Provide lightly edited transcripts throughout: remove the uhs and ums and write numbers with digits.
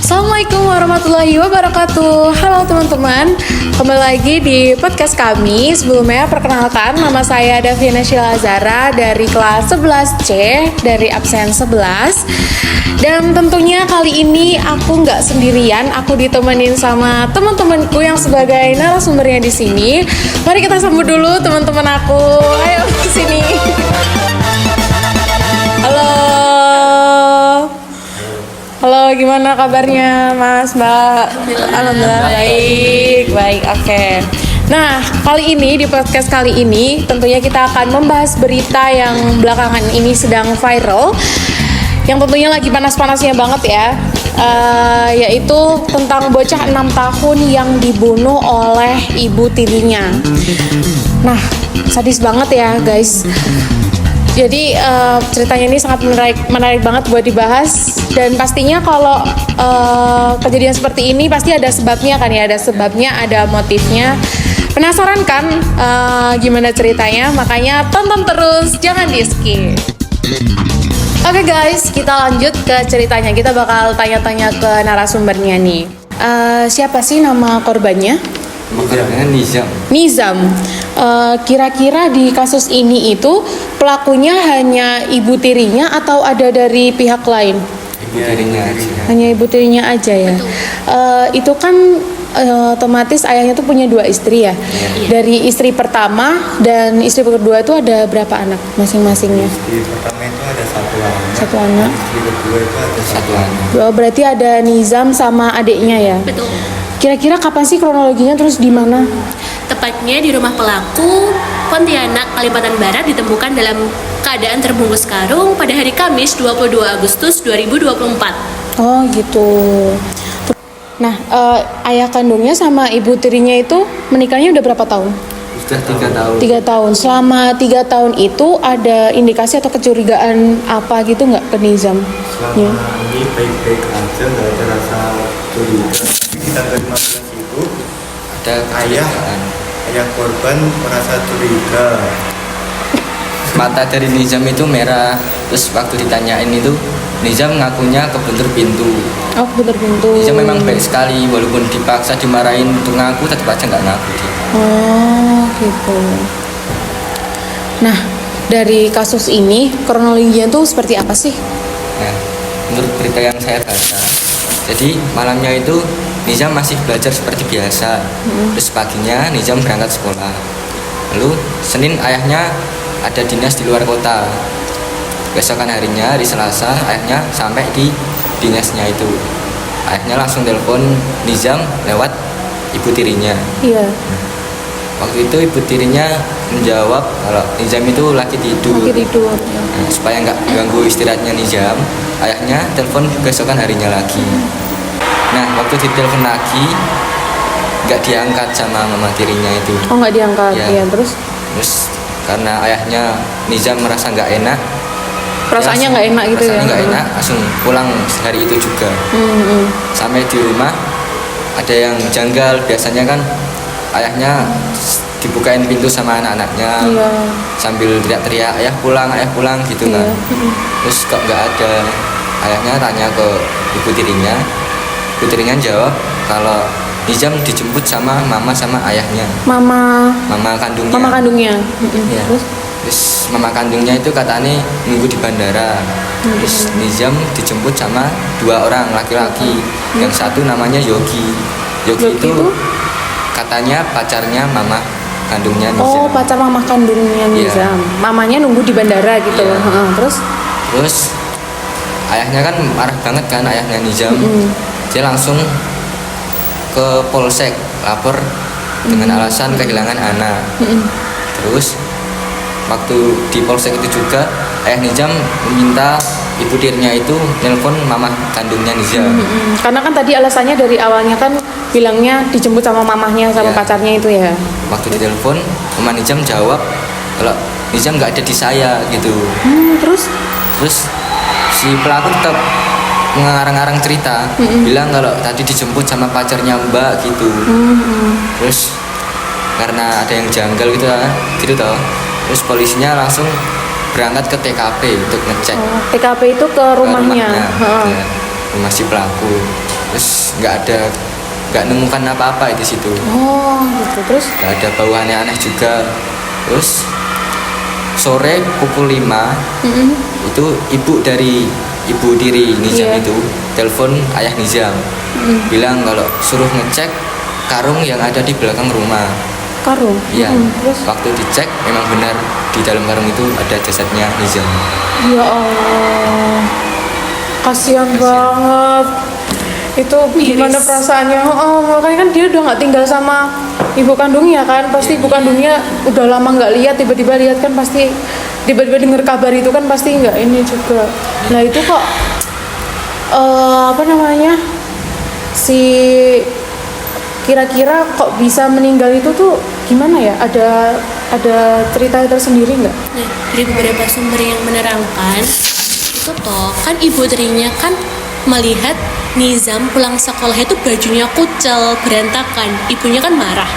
Assalamualaikum warahmatullahi wabarakatuh. Halo teman-teman, kembali lagi di podcast kami. Sebelumnya perkenalkan, nama saya Daviana Sheila Zara dari kelas 11C dari absen 11. Dan tentunya kali ini aku nggak sendirian, aku ditemenin sama teman-temanku yang sebagai narasumbernya di sini. Mari kita sambut dulu teman-teman aku. Ayo ke sini. Halo. Halo, gimana kabarnya Mas, Mbak? Alhamdulillah baik, oke. Nah, kali ini di podcast kali ini tentunya kita akan membahas berita yang belakangan ini sedang viral, yang tentunya lagi panas-panasnya banget ya, yaitu tentang bocah 6 tahun yang dibunuh oleh ibu tirinya. Nah, sadis banget ya guys. Jadi ceritanya ini sangat menarik banget buat dibahas, dan pastinya kalau kejadian seperti ini pasti ada sebabnya kan ya, ada motifnya. Penasaran kan gimana ceritanya? Makanya tonton terus, jangan di skip. Oke guys, kita lanjut ke ceritanya. Kita bakal tanya-tanya ke narasumbernya nih. Siapa sih nama korbannya? Nizam. Kira-kira di kasus ini itu pelakunya hanya ibu tirinya atau ada dari pihak lain? Ibu tirinya aja. Hanya ibu tirinya aja ya. Itu kan otomatis ayahnya tuh punya 2 istri ya. Dari istri pertama dan istri kedua itu ada berapa anak masing-masingnya? Istri pertama itu ada satu anak. Istri kedua itu ada satu anak. Oh, berarti ada Nizam sama adiknya ya? Betul. Kira-kira kapan sih kronologinya, terus di mana? Tepatnya di rumah pelaku, Pontianak, Kalimantan Barat, ditemukan dalam keadaan terbungkus karung pada hari Kamis 22 Agustus 2024. Oh gitu. Nah, ayah kandungnya sama ibu tirinya itu menikahnya udah berapa tahun? Sudah 3 tahun. 3 tahun. Selama 3 tahun itu ada indikasi atau kecurigaan apa gitu nggak ke Nizam? Selama ini baik-baik aja, nggak ada rasa curiga. Kita terima itu ada ayah korban merasa curiga. Mata dari Nizam itu merah, terus waktu ditanyain itu Nizam ngakunya kebentur pintu. Oh, kebentur pintu. Nizam memang baik sekali, walaupun dipaksa dimarahin untuk ngaku tetap aja nggak ngaku dia. Oh gitu. Nah, dari kasus ini kronologinya tuh seperti apa sih? Nah, menurut berita yang saya baca, jadi malamnya itu Nizam masih belajar seperti biasa. Terus paginya Nizam berangkat sekolah. Lalu Senin ayahnya ada dinas di luar kota. Besokan harinya, hari Selasa, ayahnya sampai di dinasnya itu. Ayahnya langsung telepon Nizam lewat ibu tirinya. Iya. Waktu itu ibu tirinya menjawab kalau Nizam itu lagi tidur. Nah, supaya nggak ganggu istirahatnya Nizam, ayahnya telepon besokan harinya lagi. Nah, waktu ditelepon lagi nggak diangkat sama mama tirinya itu. Oh, nggak diangkat. Iya, terus karena ayahnya Nizam merasa nggak enak. Perasaannya nggak enak gitu ya? Perasaannya nggak enak, langsung pulang hari itu juga. Sampai di rumah ada yang janggal. Biasanya kan ayahnya dibukain pintu sama anak-anaknya, sambil teriak-teriak ayah pulang gitu kan. Terus kok nggak ada. Ayahnya tanya ke ibu tirinya jawab kalau Nizam dijemput sama mama sama ayahnya. Mama kandungnya. Ya. Terus mama kandungnya itu katanya nunggu di bandara. Terus Nizam dijemput sama 2 orang laki-laki. Yang satu namanya Yogi itu katanya pacarnya mama kandungnya Nizam. Oh, pacar mama kandungnya Nizam. Mamanya nunggu di bandara gitu. Terus ayahnya kan marah banget kan, ayahnya Nizam. Dia langsung ke polsek lapor dengan alasan kehilangan anak. Terus waktu di polsek itu juga ayah Nizam meminta ibu tirinya itu nelpon mama kandungnya Nizam. Karena kan tadi alasannya dari awalnya kan bilangnya dijemput sama mamahnya sama pacarnya itu ya. Waktu ditelepon mama Nizam jawab kalau Nizam nggak ada di saya gitu. Terus si pelaku tetap ngarang-ngarang cerita, bilang kalau tadi dijemput sama pacarnya Mbak gitu. Terus karena ada yang janggal gitu toh. Terus polisinya langsung berangkat ke TKP untuk ngecek. TKP itu ke rumahnya. Rumah si pelaku. terus nggak nemukan apa-apa di situ, Oh gitu. Terus nggak ada bau aneh-aneh juga. Terus sore pukul 5 itu ibu tiri Nizam Iya. itu telepon ayah Nizam, bilang kalau suruh ngecek karung yang ada di belakang rumah. karung. Iya. Terus Waktu dicek memang benar di dalam karung itu ada jasadnya Nizam. ya Allah, kasihan banget. Itu gimana perasaannya? Oh, makanya kan dia udah nggak tinggal sama ibu kandungnya kan, pasti ibu kandungnya udah lama nggak lihat, tiba-tiba lihat kan pasti, tiba-tiba dengar kabar itu kan pasti nggak ini juga. Nah itu kok apa namanya, si kira-kira kok bisa meninggal itu tuh gimana ya? Ada cerita tersendiri nggak? Nah, dari beberapa sumber yang menerangkan itu toh kan ibu tirinya kan melihat Nizam pulang sekolah itu bajunya kucel, berantakan. Ibunya kan marah.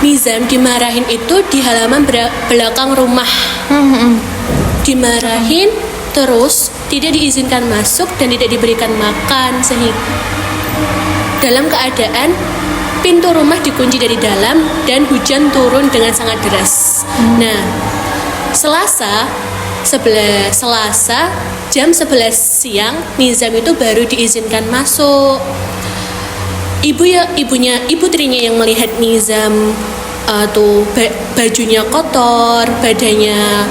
Nizam dimarahin itu di halaman belakang rumah. Dimarahin terus tidak diizinkan masuk dan tidak diberikan makan, sehingga dalam keadaan pintu rumah dikunci dari dalam dan hujan turun dengan sangat deras. Nah, Selasa jam 11 siang Nizam itu baru diizinkan masuk. Ibu tirinya yang melihat Nizam bajunya kotor, badannya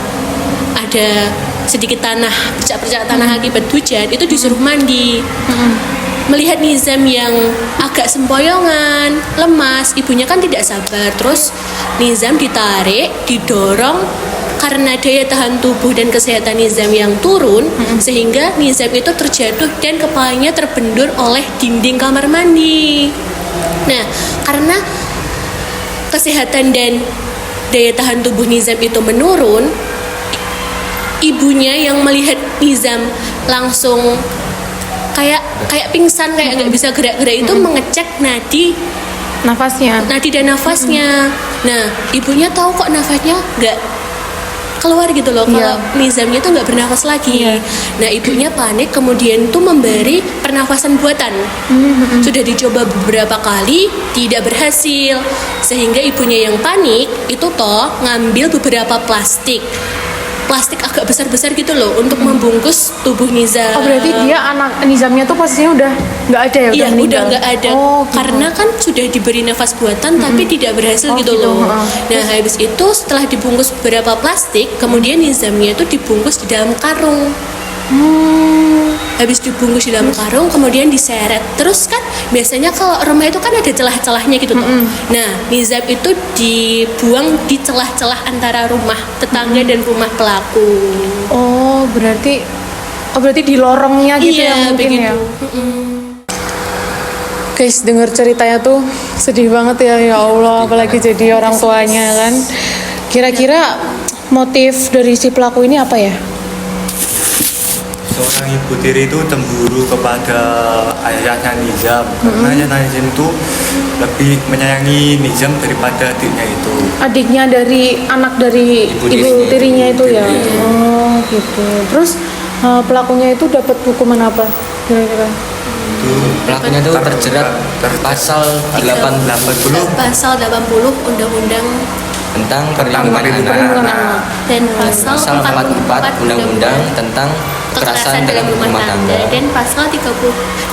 ada sedikit bercak-bercak tanah akibat hujan, itu disuruh mandi. Melihat Nizam yang agak sempoyongan, lemas, ibunya kan tidak sabar. Terus Nizam ditarik, didorong, karena daya tahan tubuh dan kesehatan Nizam yang turun, sehingga Nizam itu terjatuh dan kepalanya terbendur oleh dinding kamar mandi. Nah, karena kesehatan dan daya tahan tubuh Nizam itu menurun, ibunya yang melihat Nizam langsung kayak pingsan, kayak nggak bisa gerak-gerak itu mengecek nadi dan nafasnya. Nah, ibunya tahu kok nafasnya nggak keluar gitu loh, kalau Nizamnya tuh nggak bernafas lagi. Nah, ibunya panik, kemudian tuh memberi pernafasan buatan. Sudah dicoba beberapa kali, tidak berhasil, sehingga ibunya yang panik itu toh ngambil beberapa plastik agak besar-besar gitu loh untuk membungkus tubuh Nizam. Oh berarti dia anak Nizamnya tuh posisinya udah nggak ada ya? Iya, udah nggak ada. Oh, gitu. Karena kan sudah diberi nafas buatan tapi tidak berhasil gitu loh. Nah, habis itu setelah dibungkus beberapa plastik, kemudian Nizamnya itu dibungkus di dalam karung. Habis dibungkus di dalam karung, kemudian diseret. Terus kan biasanya kalau rumah itu kan ada celah-celahnya gitu toh. Nah, Nizam itu dibuang di celah-celah antara rumah tetangga dan rumah pelaku. Oh berarti di lorongnya gitu Iya, ya mungkin begitu. ya. Guys, dengar ceritanya tuh sedih banget ya Allah, apalagi jadi orang tuanya kan. Kira-kira motif dari si pelaku ini apa ya? Seorang ibu tiri itu cemburu kepada ayahnya Nizam, karena ayahnya Nizam itu lebih menyayangi Nizam daripada adiknya itu. Adiknya dari anak dari Ibu ibu tirinya tirinya itu ya. Iya. Oh gitu. Terus pelakunya itu dapat hukuman apa kira-kira? Itu Pelakunya itu terjerat pasal 80 Pasal 80 Undang-Undang tentang perlindungan Perlindungan anak, anak. dan pasal pasal 44 Undang-Undang tentang kekerasan dalam rumah tangga, dan pasal 338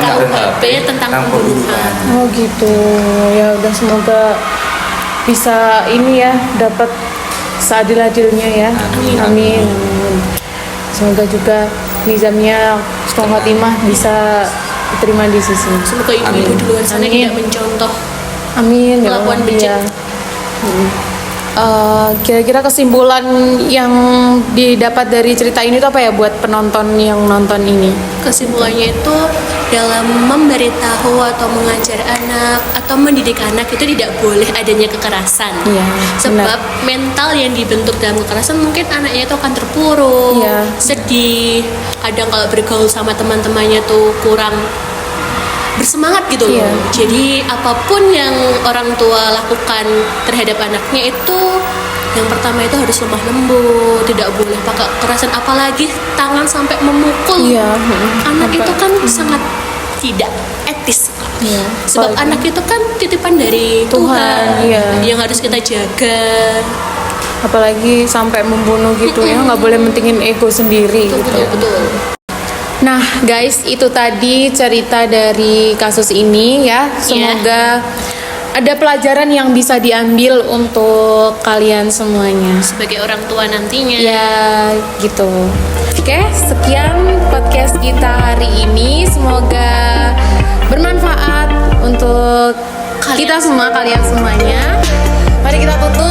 KUHP tentang pembunuhan. Oh gitu. Ya udah, semoga bisa ini ya, dapat seadil-adilnya ya. Amin. Semoga juga Nizamnya semoga Fatimah bisa diterima di sisi. Semoga ibu-ibu di luar sana Amin. tidak mencontoh Amin. Ya Kelakuan Allah, becek. iya. Kira-kira kesimpulan yang didapat dari cerita ini tuh apa ya buat penonton yang nonton ini? Kesimpulannya itu dalam memberitahu atau mengajar anak atau mendidik anak itu tidak boleh adanya kekerasan. Iya, Sebab mental yang dibentuk dalam kekerasan mungkin anaknya itu akan terpuruk, Iya. sedih, kadang kalau bergaul sama teman-temannya tuh kurang bersemangat gitu loh. Iya. Jadi apapun yang orang tua lakukan terhadap anaknya itu Yang pertama itu harus lemah lembut, tidak boleh pakai kekerasan, apalagi tangan sampai memukul. Iya, Anak sampai- itu kan sangat tidak etis. Iya, Sebab apalagi- anak itu kan titipan dari Tuhan, Tuhan, iya. yang harus kita jaga. apalagi sampai membunuh gitu ya, nggak boleh mentingin ego sendiri gitu. Betul. Nah guys, itu tadi cerita dari kasus ini ya. Semoga ada pelajaran yang bisa diambil untuk kalian semuanya. Sebagai orang tua nantinya. Ya gitu. Oke, sekian podcast kita hari ini. Semoga bermanfaat untuk Kalian kita semua, kalian semuanya. Mari kita tutup